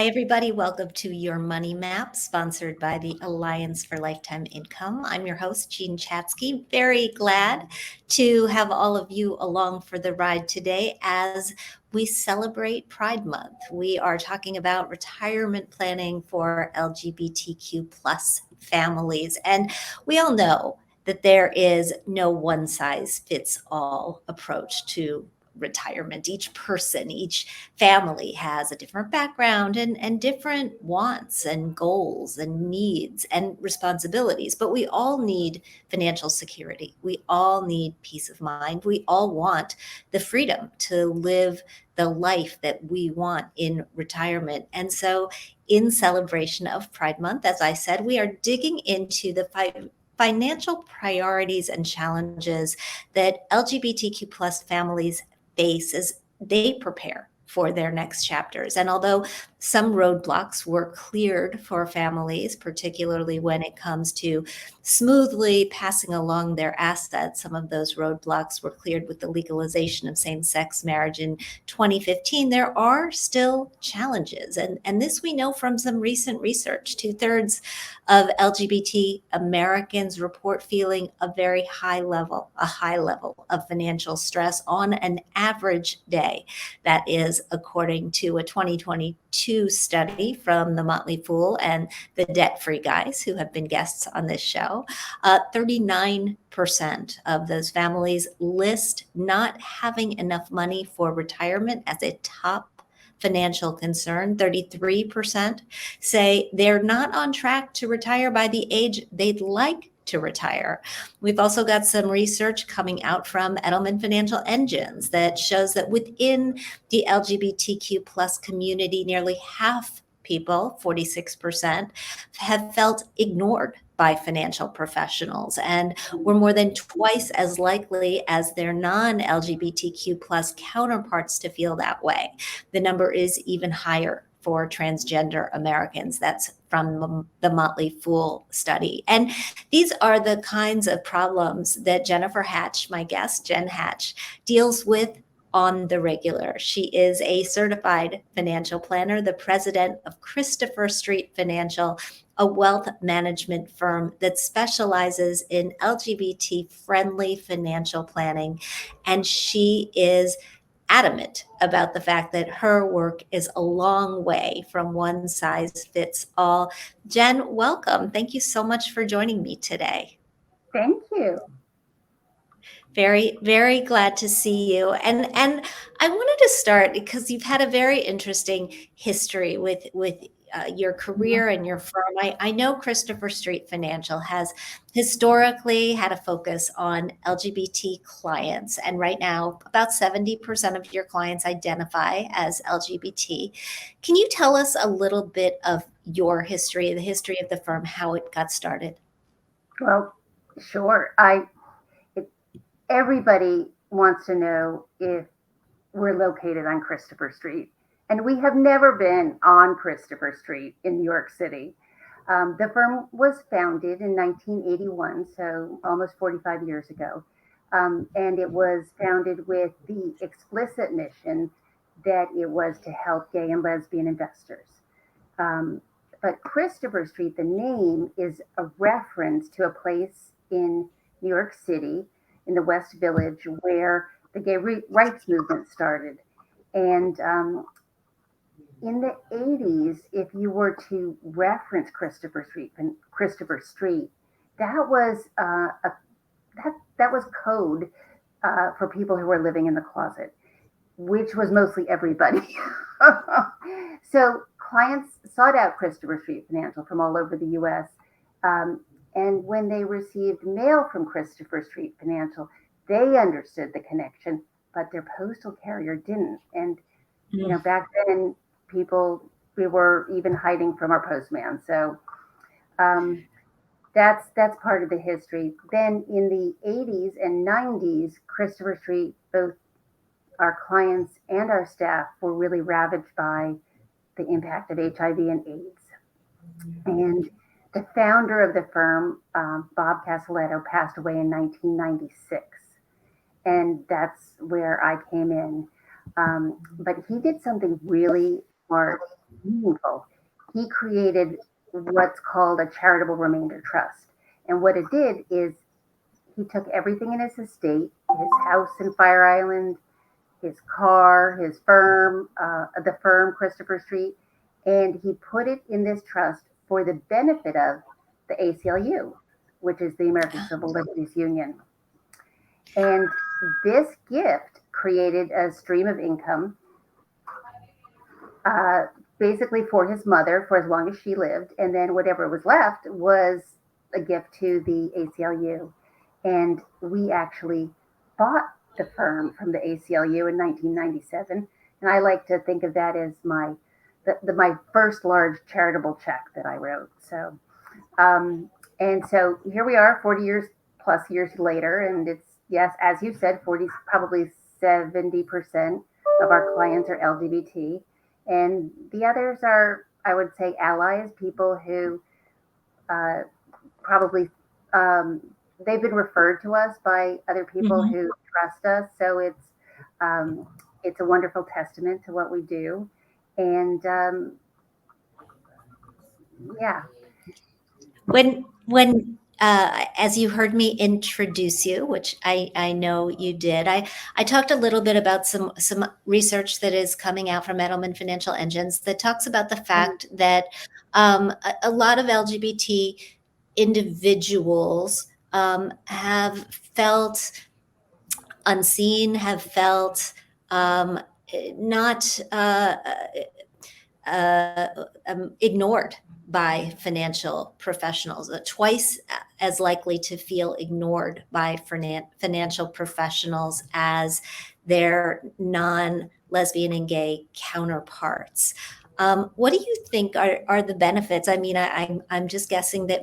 Hi, everybody. Welcome to Your Money Map, sponsored by the Alliance for Lifetime Income. I'm your host, Jean Chatzky. Very glad to have all of you along for the ride today as we celebrate Pride Month. We are talking about retirement planning for LGBTQ plus families. And we all know that there is no one size fits all approach to retirement. Each person, each family has a different background and different wants and goals and needs and responsibilities. But we all need financial security. We all need peace of mind. We all want the freedom to live the life that we want in retirement. And so, in celebration of Pride Month, as I said, we are digging into the financial priorities and challenges that LGBTQ plus families face as they prepare for their next chapters. And although some roadblocks were cleared for families, particularly when it comes to smoothly passing along their assets, some of those roadblocks were cleared with the legalization of same-sex marriage in 2015. There are still challenges. And this we know from some recent research. 2/3 of LGBT Americans report feeling a high level of financial stress on an average day. That is according to a 2022 study from the Motley Fool and the Debt Free Guys, who have been guests on this show. 39% of those families list not having enough money for retirement as a top financial concern. 33% say they're not on track to retire by the age they'd like to retire. We've also got some research coming out from Edelman Financial Engines that shows that within the LGBTQ plus community, nearly half people, 46%, have felt ignored by financial professionals and were more than twice as likely as their non-LGBTQ plus counterparts to feel that way. The number is even higher for transgender Americans. That's from the Motley Fool study. And these are the kinds of problems that Jennifer Hatch, my guest, Jen Hatch, deals with on the regular. She is a certified financial planner, the president of Christopher Street Financial, a wealth management firm that specializes in LGBT-friendly financial planning. And she is adamant about the fact that her work is a long way from one size fits all. Jen, welcome. Thank you so much for joining me today. Thank you. Very, very glad to see you. And I wanted to start because you've had a very interesting history with your career and your firm. I know Christopher Street Financial has historically had a focus on LGBT clients, and right now about 70% of your clients identify as LGBT. Can you tell us a little bit of your history, the history of the firm, how it got started? Well, sure. Everybody wants to know if we're located on Christopher Street, and we have never been on Christopher Street in New York City. The firm was founded in 1981, so almost 45 years ago, and it was founded with the explicit mission that it was to help gay and lesbian investors. Um, but Christopher Street, the name, is a reference to a place in New York City in the West Village where the gay rights movement started. And in the 80s, if you were to reference Christopher Street, that was that was code for people who were living in the closet, which was mostly everybody. So clients sought out Christopher Street Financial from all over the U.S. And when they received mail from Christopher Street Financial, they understood the connection, but their postal carrier didn't. And back then, we were even hiding from our postman. So um, that's part of the history. Then in the 80s and 90s, Christopher Street, both our clients and our staff, were really ravaged by the impact of HIV and AIDS. And the founder of the firm, Bob Casaletto, passed away in 1996. And that's where I came in. But he did something really smart, meaningful. He created what's called a charitable remainder trust. And what it did is he took everything in his estate, his house in Fire Island, his car, his firm, the firm, Christopher Street, and he put it in this trust for the benefit of the ACLU, which is the American Civil Liberties Union. And this gift created a stream of income, uh, basically for his mother for as long as she lived. And then whatever was left was a gift to the ACLU. And we actually bought the firm from the ACLU in 1997. And I like to think of that as my first large charitable check that I wrote. So, and so here we are 40 years plus years later. And it's, yes, as you said, 40, probably 70% of our clients are LGBT. And the others are, I would say, allies, people who probably they've been referred to us by other people Mhm. who trust us. So it's a wonderful testament to what we do. And yeah. When as you heard me introduce you, which I know you did, I talked a little bit about some research that is coming out from Edelman Financial Engines that talks about the fact that a lot of LGBT individuals have felt unseen, have felt not uh, ignored by financial professionals, twice as likely to feel ignored by financial professionals as their non lesbian and gay counterparts. What do you think are the benefits? I mean, I'm just guessing that,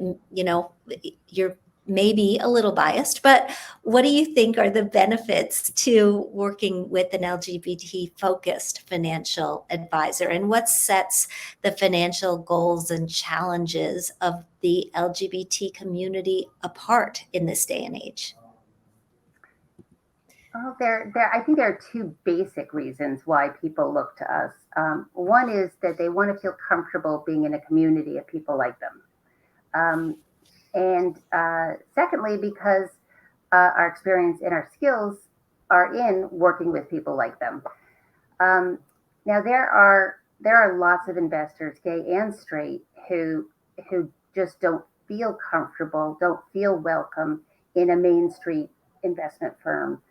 you're maybe a little biased, but what do you think are the benefits to working with an LGBT focused financial advisor? And what sets the financial goals and challenges of the LGBT community apart in this day and age? Oh, I think there are two basic reasons why people look to us. One is that they want to feel comfortable being in a community of people like them. Um, and secondly, because our experience and our skills are in working with people like them. Um, Now there are lots of investors, gay and straight, who just don't feel comfortable, don't feel welcome in a Main Street investment firm,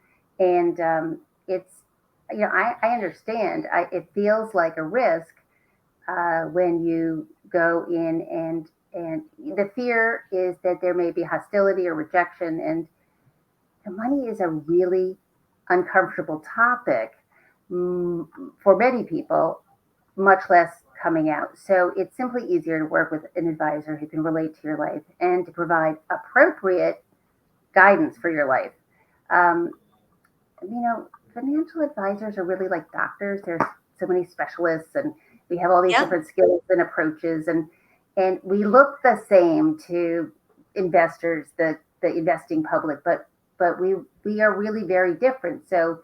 and it's I understand. It feels like a risk when you go in, and the fear is that there may be hostility or rejection, and the money is a really uncomfortable topic, for many people, much less coming out. So it's simply easier to work with an advisor who can relate to your life and to provide appropriate guidance for your life. Um, Financial advisors are really like doctors. There's so many specialists, and we have all these Yeah. different skills and approaches, and we look the same to investors, the investing public, but we are really very different. So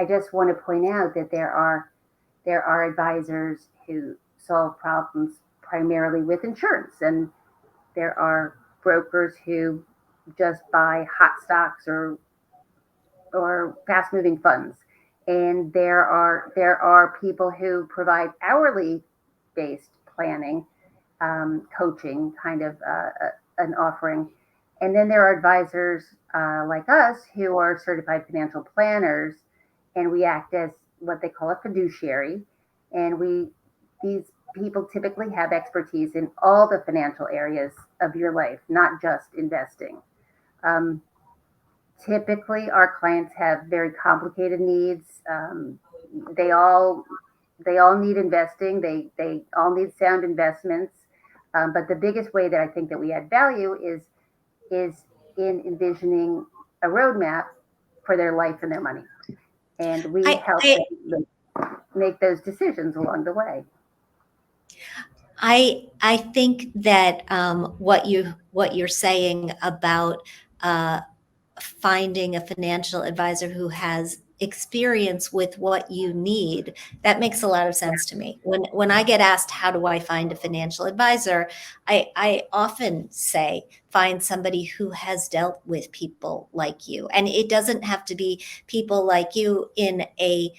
I just want to point out that there are advisors who solve problems primarily with insurance, and there are brokers who just buy hot stocks or fast moving funds. And there are people who provide hourly based planning, coaching kind of an offering. And then there are advisors like us who are certified financial planners, and we act as what they call a fiduciary. And these people typically have expertise in all the financial areas of your life, not just investing. Um, Typically, our clients have very complicated needs. They all they all need investing. They all need sound investments. But the biggest way that I think that we add value is in envisioning a roadmap for their life and their money, and we I, help I, them make those decisions along the way. I think that what you're saying about finding a financial advisor who has experience with what you need, that makes a lot of sense to me. When I get asked, how do I find a financial advisor? I often say, find somebody who has dealt with people like you. And it doesn't have to be people like you in a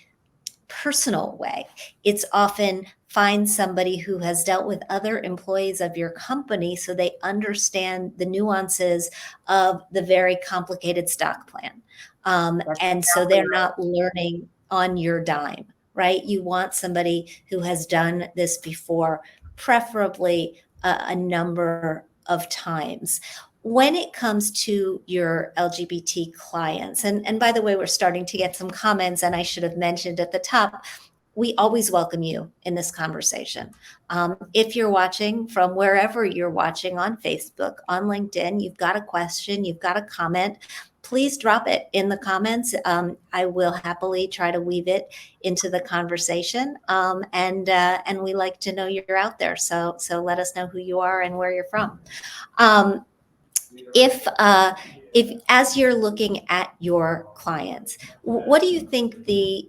personal way. It's often find somebody who has dealt with other employees of your company so they understand the nuances of the very complicated stock plan. And so they're not learning on your dime, right? You want somebody who has done this before, preferably a number of times. When it comes to your LGBT clients, and by the way, we're starting to get some comments, and I should have mentioned at the top, we always welcome you in this conversation. If you're watching from wherever you're watching, on Facebook, on LinkedIn, you've got a question, you've got a comment, please drop it in the comments. I will happily try to weave it into the conversation. And we like to know you're out there. So let us know who you are and where you're from. If as you're looking at your clients, what do you think the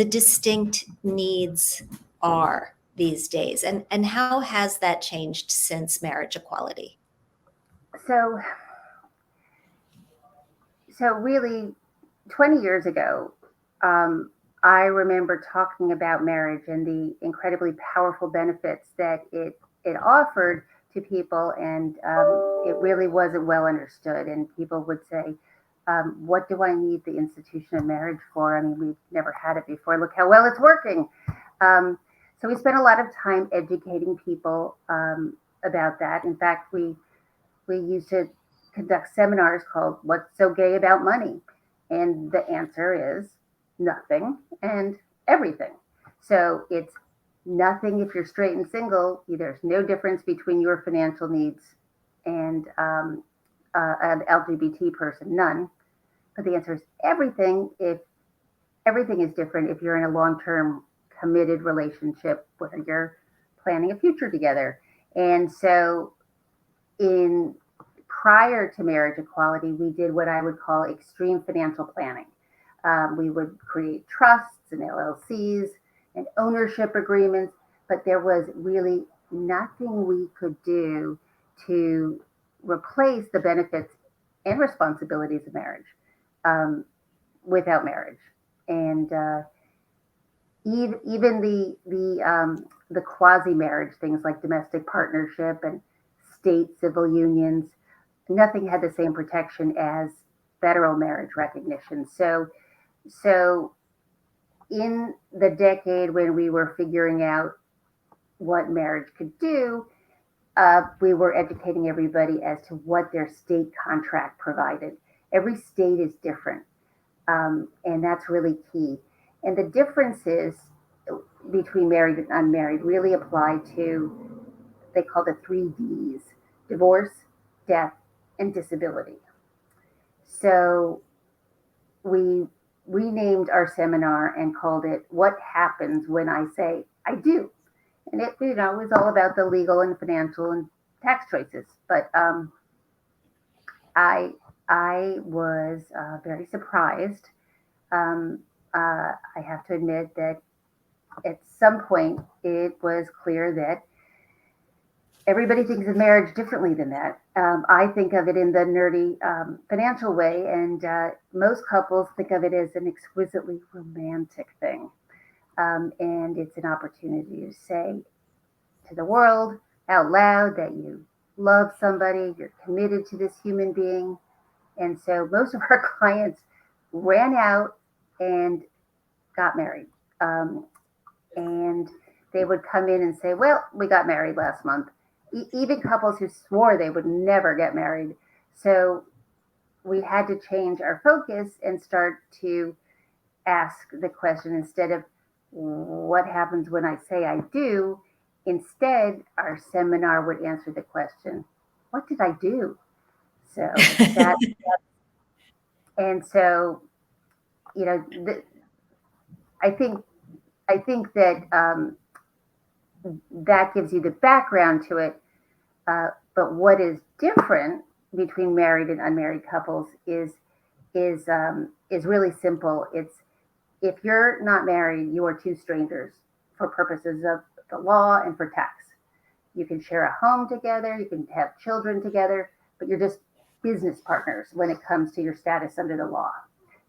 distinct needs are these days, and how has that changed since marriage equality? So really, 20 years ago, I remember talking about marriage and the incredibly powerful benefits that it offered to people, and it really wasn't well understood. And people would say, "What do I need the institution of marriage for? I mean, we've never had it before. Look how well it's working." So we spent a lot of time educating people about that. In fact, we used to conduct seminars called "What's So Gay About Money?" And the answer is nothing and everything. So it's nothing if you're straight and single. There's no difference between your financial needs and an LGBT person, none. But the answer is everything if everything is different if you're in a long-term committed relationship where you're planning a future together. And so in prior to marriage equality, we did what I would call extreme financial planning. We would create trusts and LLCs and ownership agreements, but there was really nothing we could do to replace the benefits and responsibilities of marriage without marriage. And even the quasi marriage things like domestic partnership and state civil unions, nothing had the same protection as federal marriage recognition. So in the decade when we were figuring out what marriage could do, we were educating everybody as to what their state contract provided. Every state is different, and that's really key. And the differences between married and unmarried really apply to, they call the 3 Ds: divorce, death, and disability. So we renamed our seminar and called it "What Happens When I Say I Do?" And it, was all about the legal and financial and tax choices. But I was very surprised. I have to admit that at some point it was clear that everybody thinks of marriage differently than that. I think of it in the nerdy financial way, and most couples think of it as an exquisitely romantic thing. And it's an opportunity to say to the world out loud that you love somebody, you're committed to this human being. And so most of our clients ran out and got married. And they would come in and say, "Well, we got married last month." Even couples who swore they would never get married. So we had to change our focus and start to ask the question, instead of "What happens when I say I do?" Instead, our seminar would answer the question, "What did I do?" So that, and so, I think that that gives you the background to it. But what is different between married and unmarried couples is is really simple. It's if you're not married, you are two strangers for purposes of the law and for tax. You can share a home together, you can have children together, but you're just business partners when it comes to your status under the law.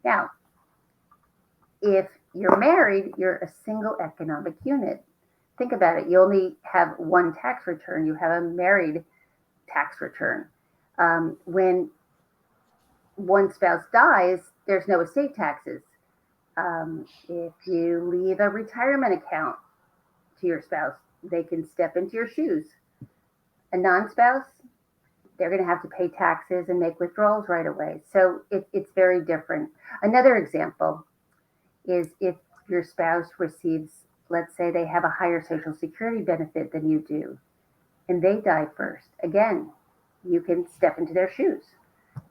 Now, if you're married, you're a single economic unit. Think about it. You only have one tax return. You have a married tax return. When one spouse dies, there's no estate taxes. If you leave a retirement account to your spouse, they can step into your shoes. A non spouse, they're going to have to pay taxes and make withdrawals right away. So it's very different. Another example is if your spouse receives, let's say they have a higher Social Security benefit than you do, and they die first. Again, you can step into their shoes.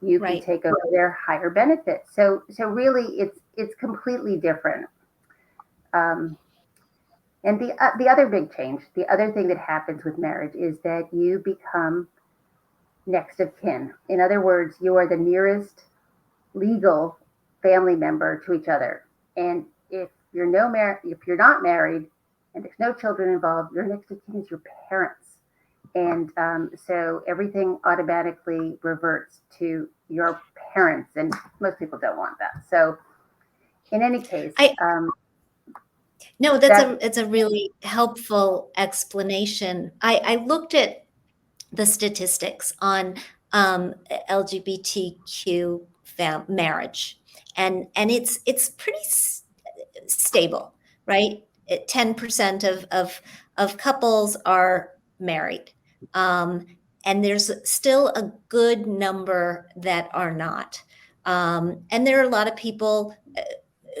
You can Right. take over their higher benefit. So really, it's completely different. Um, and the other big change, the other thing that happens with marriage is that you become next of kin. In other words, you are the nearest legal family member to each other. And if you're not married and there's no children involved, your next of kin is your parents. And so everything automatically reverts to your parents, and most people don't want that. So in any case, I No, that it's a really helpful explanation. I looked at the statistics on LGBTQ marriage, and it's pretty stable, right? 10% of couples are married, um, and there's still a good number that are not. And there are a lot of people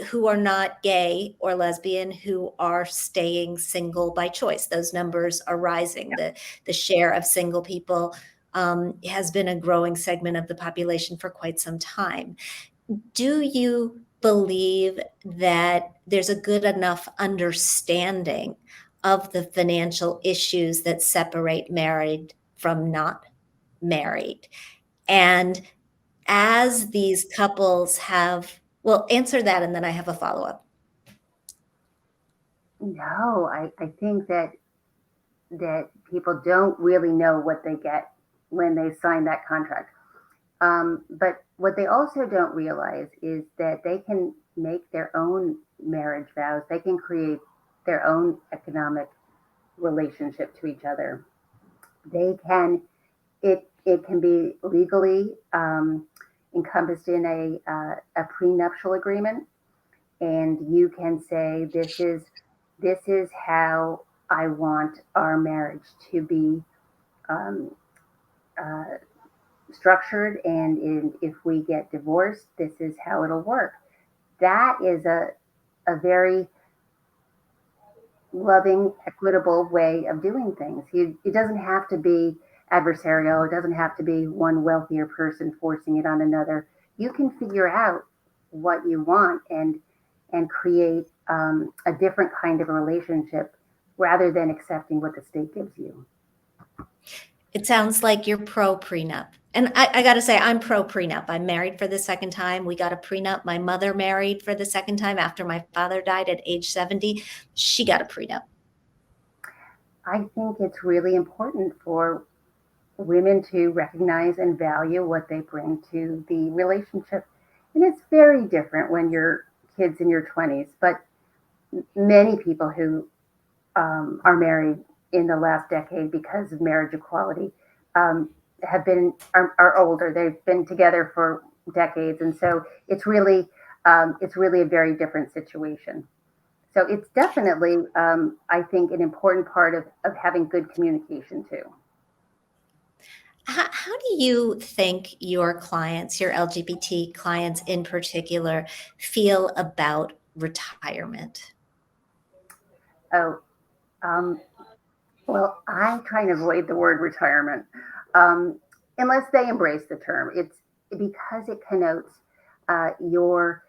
who are not gay or lesbian who are staying single by choice. Those numbers are rising. The share of single people has been a growing segment of the population for quite some time. Do you believe that there's a good enough understanding of the financial issues that separate married from not married? And as these couples have, well, answer that and then I have a follow-up. no, I think that people don't really know what they get when they sign that contract. But what they also don't realize is that they can make their own marriage vows. They can create their own economic relationship to each other. They can it can be legally encompassed in a prenuptial agreement, and you can say this is how I want our marriage to be um, uh, structured, and if we get divorced, this is how it'll work. That is a very loving, equitable way of doing things. It doesn't have to be adversarial. It doesn't have to be one wealthier person forcing it on another. You can figure out what you want and create a different kind of a relationship rather than accepting what the state gives you. It sounds like you're pro prenup. And I got to say, I'm pro prenup. I'm married for the second time. We got a prenup. My mother married for the second time after my father died at age 70. She got a prenup. I think it's really important for women to recognize and value what they bring to the relationship. And it's very different when you're kids in your 20s, but many people who are married in the last decade because of marriage equality um, are older. They've been together for decades, and so it's really a very different situation. So it's definitely, I think, an important part of having good communication too. How do you think your clients, your LGBT clients in particular, feel about retirement? Oh, um, well, I try and avoid the word retirement um, unless they embrace the term. It's because it connotes your,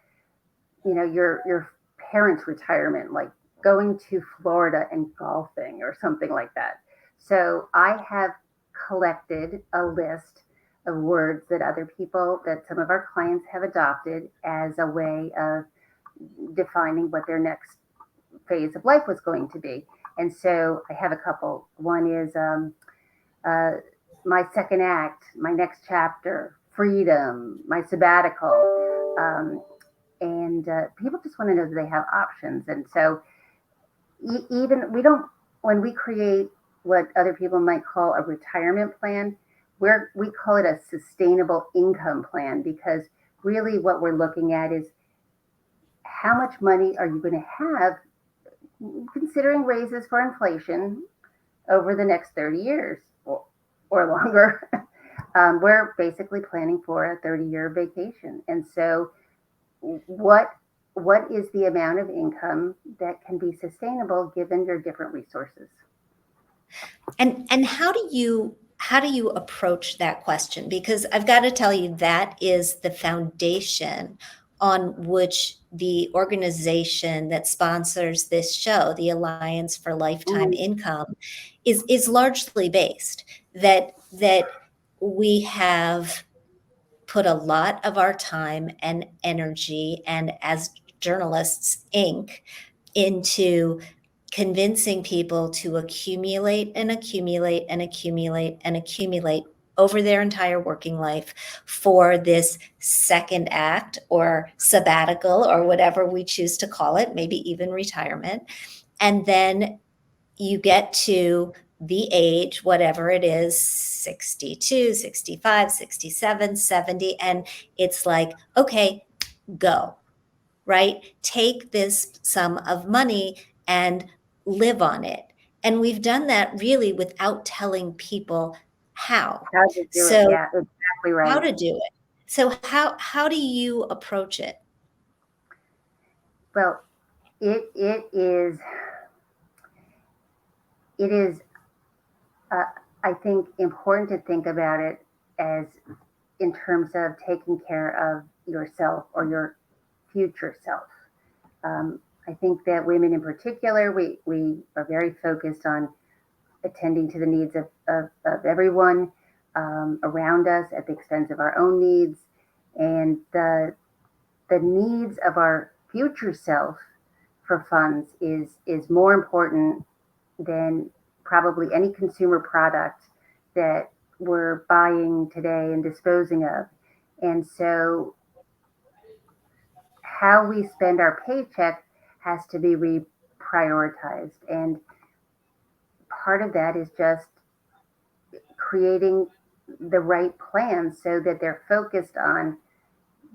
your parents' retirement, like going to Florida and golfing or something like that. So I have collected a list of words that some of our clients have adopted as a way of defining what their next phase of life was going to be. And so I have a couple. One is uh, my second act, my next chapter, freedom, my sabbatical. And people just want to know that they have options. And so even we don't, when we create what other people might call a retirement plan, we call it a sustainable income plan, because really what we're looking at is how much money are you going to have considering raises for inflation over the next 30 years or longer. We're basically planning for a 30-year vacation. And so what is the amount of income that can be sustainable given your different resources? And how do you approach that question? Because I've got to tell you, that is the foundation on which the organization that sponsors this show, the Alliance for Lifetime Mm, Income, is largely based. That we have put a lot of our time and energy, and as journalists, ink, into convincing people to accumulate and accumulate and accumulate and accumulate over their entire working life for this second act or sabbatical or whatever we choose to call it, maybe even retirement. And then you get to the age, whatever it is, 62, 65, 67, 70, and it's like, okay, go, right? Take this sum of money and live on it. And we've done that really without telling people how. how to do it? So Yeah, exactly how right. to do it. So how do you approach it? Well, it is uh, I think important to think about it as in terms of taking care of yourself or your future self. I think that women in particular, we are very focused on attending to the needs of everyone around us at the expense of our own needs. And the needs of our future self for funds is more important than probably any consumer product that we're buying today and disposing of. And so how we spend our paycheck has to be reprioritized. And part of that is just creating the right plans so that they're focused on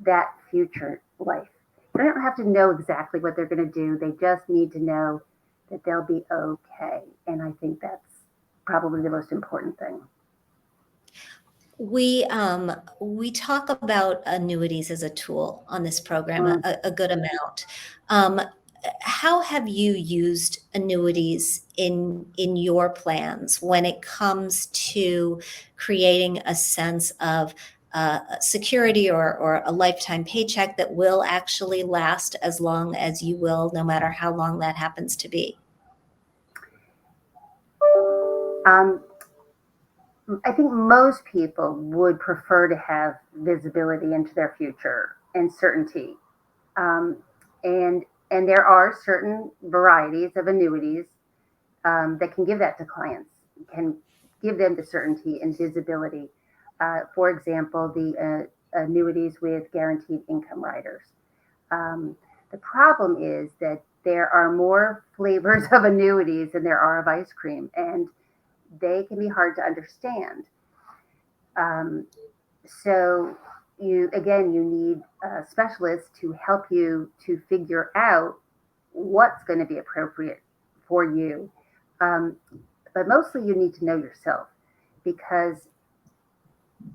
that future life. They don't have to know exactly what they're going to do. They just need to know that they'll be okay. And I think that's probably the most important thing. We talk about annuities as a tool on this program Mm. a good amount. Um, how have you used annuities in your plans when it comes to creating a sense of security or a lifetime paycheck that will actually last as long as you will, no matter how long that happens to be? Um, I think most people would prefer to have visibility into their future and certainty. Um, and and there are certain varieties of annuities that can give that to clients, can give them the certainty and visibility. For example, the annuities with guaranteed income riders. Um, the problem is that there are more flavors of annuities than there are of ice cream, and they can be hard to understand. Um, so you need specialists to help you to figure out what's going to be appropriate for you. Um, but mostly you need to know yourself, because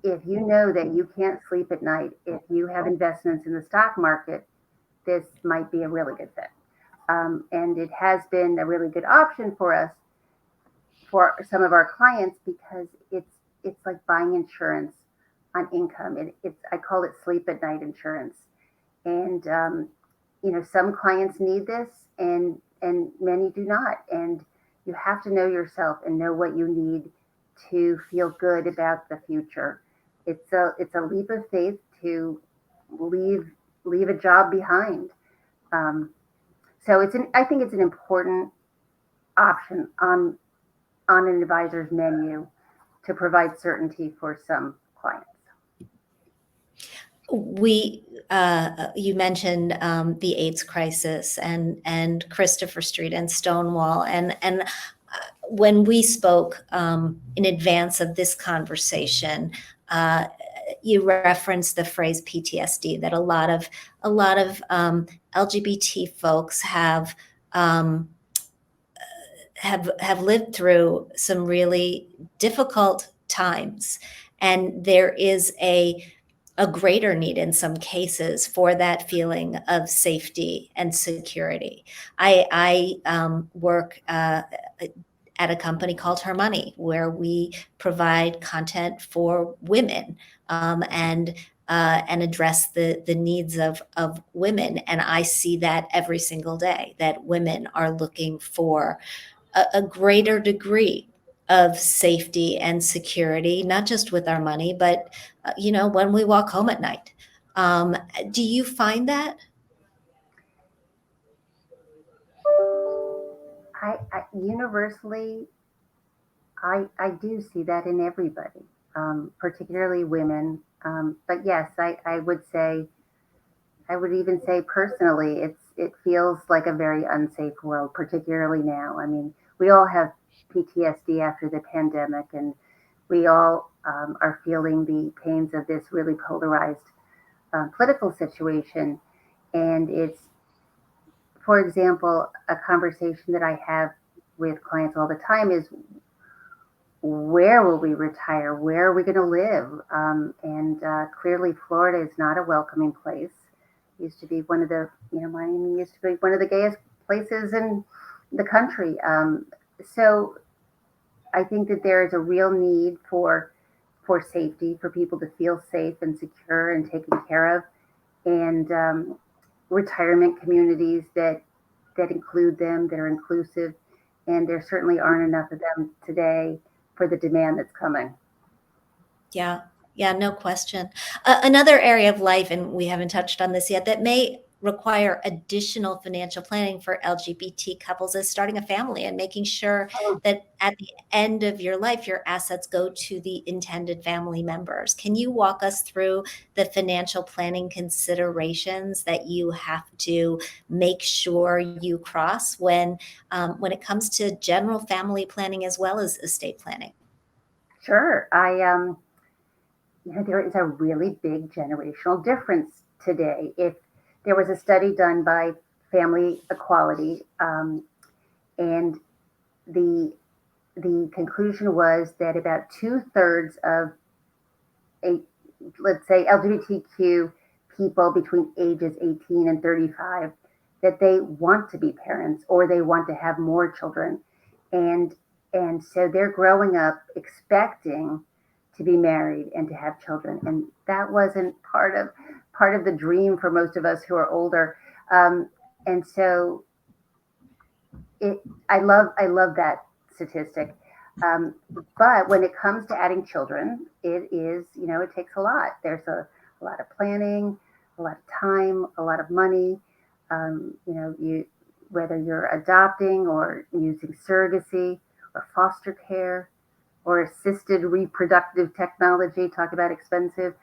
if you know that you can't sleep at night, if you have investments in the stock market, this might be a really good fit. And it has been a really good option for us, for some of our clients, because it's like buying insurance on income. It's I call it sleep at night insurance. And some clients need this, and many do not. And you have to know yourself and know what you need to feel good about the future. it's a leap of faith to leave a job behind. Um, so I think it's an important option on an advisor's menu to provide certainty for some clients. You mentioned the AIDS crisis and Christopher Street and Stonewall, and when we spoke in advance of this conversation, uh, you referenced the phrase PTSD that a lot of LGBT folks um, have lived through some really difficult times, and there is a greater need in some cases for that feeling of safety and security. I work at a company called Her Money, where we provide content for women and address the needs of women. And I see that every single day, that women are looking for a greater degree of safety and security, not just with our money, but when we walk home at night. Do you find that? I universally, I do see that in everybody, particularly women. But yes, I would say, I would even say personally, it feels like a very unsafe world, particularly now. I mean, we all have PTSD after the pandemic, and we all are feeling the pains of this really polarized political situation. And it's, for example, a conversation that I have with clients all the time is, where will we retire? Where are we going to live? And clearly, Florida is not a welcoming place. It used to be one of the, Miami used to be one of the gayest places in the country. So I think that there is a real need for safety, for people to feel safe and secure and taken care of, and retirement communities that include them, that are inclusive, and there certainly aren't enough of them today for the demand that's coming. Yeah, yeah, no question. Another area of life, and we haven't touched on this yet, that may require additional financial planning for LGBT couples is starting a family and making sure that at the end of your life, your assets go to the intended family members. Can you walk us through the financial planning considerations that you have to make sure you cross when it comes to general family planning as well as estate planning? Sure. There is a really big generational difference today. If there was a study done by Family Equality, and the the conclusion was that about 2/3 of a, let's say, LGBTQ people between ages 18 and 35, that they want to be parents or they want to have more children, and so they're growing up expecting to be married and to have children, and that wasn't part of the dream for most of us who are older. And so it I love that statistic. Um, but when it comes to adding children, it is, it takes a lot. There's a lot of planning, a lot of time, a lot of money. You, whether you're adopting or using surrogacy or foster care or assisted reproductive technology, talk about expensive.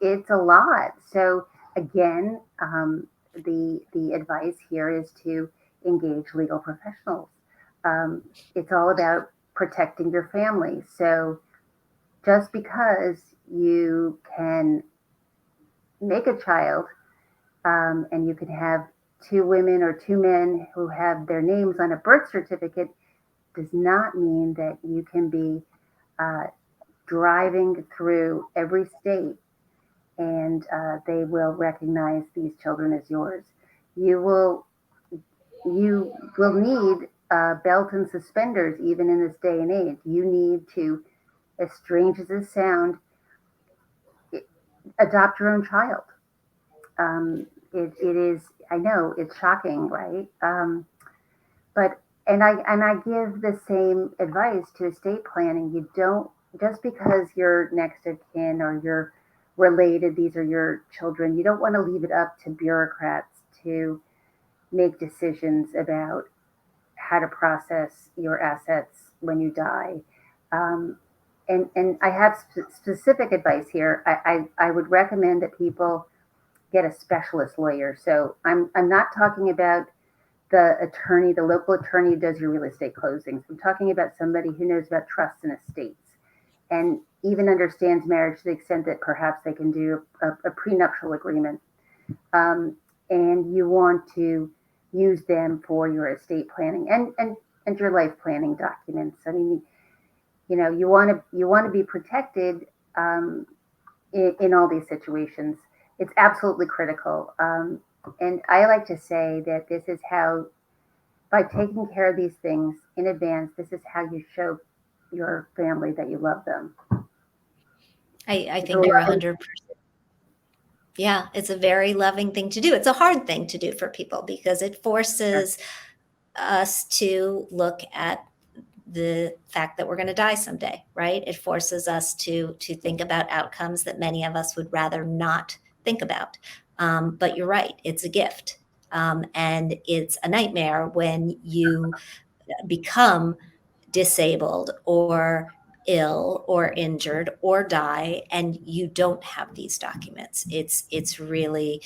It's a lot. So again, the advice here is to engage legal professionals. It's all about protecting your family. So just because you can make a child, and you can have two women or two men who have their names on a birth certificate, does not mean that you can be uh, driving through every state and they will recognize these children as yours. You will you will need belt and suspenders even in this day and age. You need to, as strange as this sounds, adopt your own child. It is. I know it's shocking, right? But and I give the same advice to estate planning. You don't just because you're next of kin or you're related, these are your children, you don't want to leave it up to bureaucrats to make decisions about how to process your assets when you die. Um, and I have specific advice here. I would recommend that people get a specialist lawyer. So I'm not talking about the attorney, the local attorney who does your real estate closings. I'm talking about somebody who knows about trusts and estates and even understands marriage to the extent that perhaps they can do a prenuptial agreement. And you want to use them for your estate planning and your life planning documents. I mean, you want to be protected in all these situations. It's absolutely critical. And I like to say that this is how, by taking care of these things in advance, this is how you show your family that you love them. I It's a think you're loving. 100%. Yeah, it's a very loving thing to do. It's a hard thing to do for people because it forces us to look at the fact that we're going to die someday, right? It forces us to think about outcomes that many of us would rather not think about. But you're right; it's a gift, and it's a nightmare when you become disabled or ill or injured or die and you don't have these documents. It's really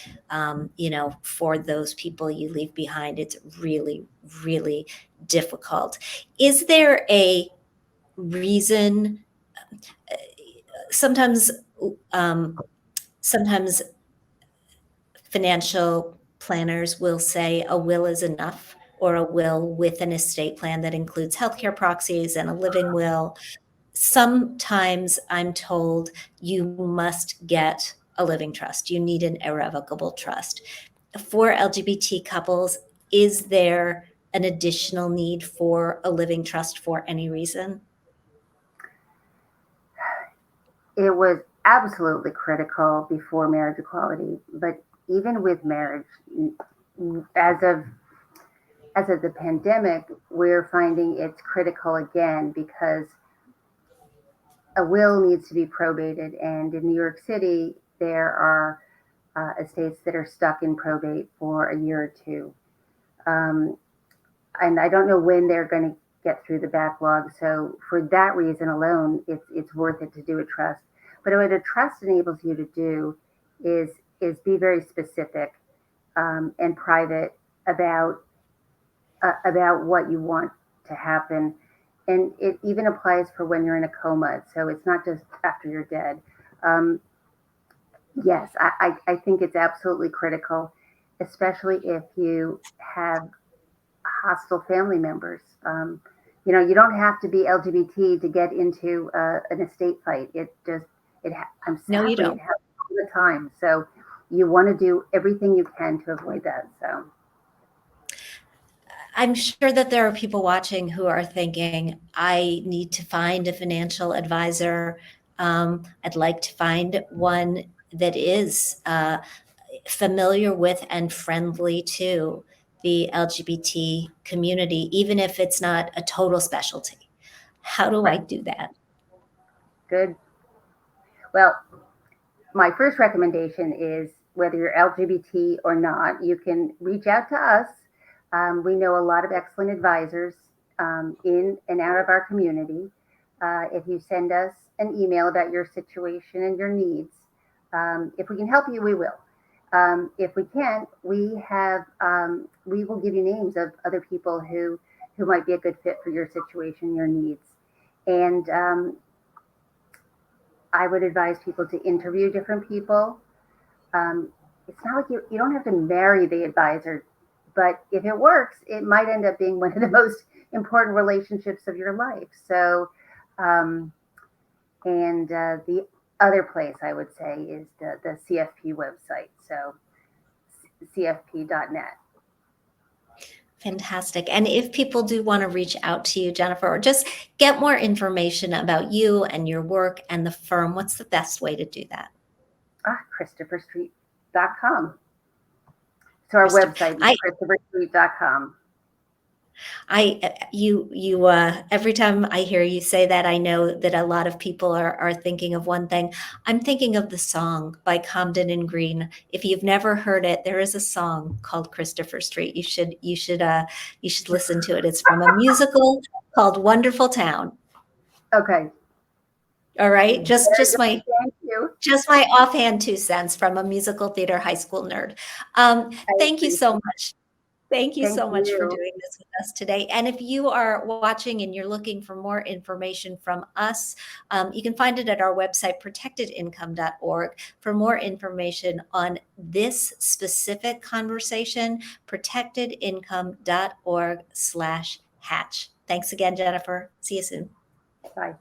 for those people you leave behind, it's really, really difficult. Is there a reason? Sometimes um, sometimes financial planners will say a will is enough, or a will with an estate plan that includes healthcare proxies and a living will. Sometimes I'm told you must get a living trust. You need an irrevocable trust. For LGBT couples, is there an additional need for a living trust for any reason? It was absolutely critical before marriage equality, but even with marriage, as of the pandemic, we're finding it's critical again because a will needs to be probated, and in New York City, there are estates that are stuck in probate for a year or two. Um, and I don't know when they're going to get through the backlog. So for that reason alone, it's worth it to do a trust. But what a trust enables you to do is be very specific and private about what you want to happen. And it even applies for when you're in a coma. So it's not just after you're dead. Um, yes, I think it's absolutely critical, especially if you have hostile family members. You don't have to be LGBT to get into an estate fight. I'm No, you sadly, it don't. happens all the time. So you want to do everything you can to avoid that. So I'm sure that there are people watching who are thinking, I need to find a financial advisor. I'd like to find one that is familiar with and friendly to the LGBT community, even if it's not a total specialty. How do I right, do that? good. Well, my first recommendation is whether you're LGBT or not, you can reach out to us. We know a lot of excellent advisors in and out of our community. If you send us an email about your situation and your needs, if we can help you, we will. If we can't, we will give you names of other people who might be a good fit for your situation, your needs, and I would advise people to interview different people. It's not like you don't have to marry the advisor, but if it works, it might end up being one of the most important relationships of your life. So, um, and the other place I would say is the CFP website. So, CFP.net. Fantastic. And if people do want to reach out to you, Jennifer, or just get more information about you and your work and the firm, what's the best way to do that? ChristopherStreet.com. So our Christopher, website is ChristopherStreet.com. Every time I hear you say that, I know that a lot of people are thinking of one thing. I'm thinking of the song by Comden and Green. If you've never heard it, there is a song called Christopher Street. You should listen to it. It's from a musical called Wonderful Town. Okay. All right. Very good. Thank you. Just my offhand 2 cents from a musical theater high school nerd. I Thank you appreciate so it. much. Thank you Thank so much for you. doing this with us today. And if you are watching and you're looking for more information from us, you can find it at our website, protectedincome.org. For more information on this specific conversation, protectedincome.org/hatch. Thanks again, Jennifer. See you soon. Bye.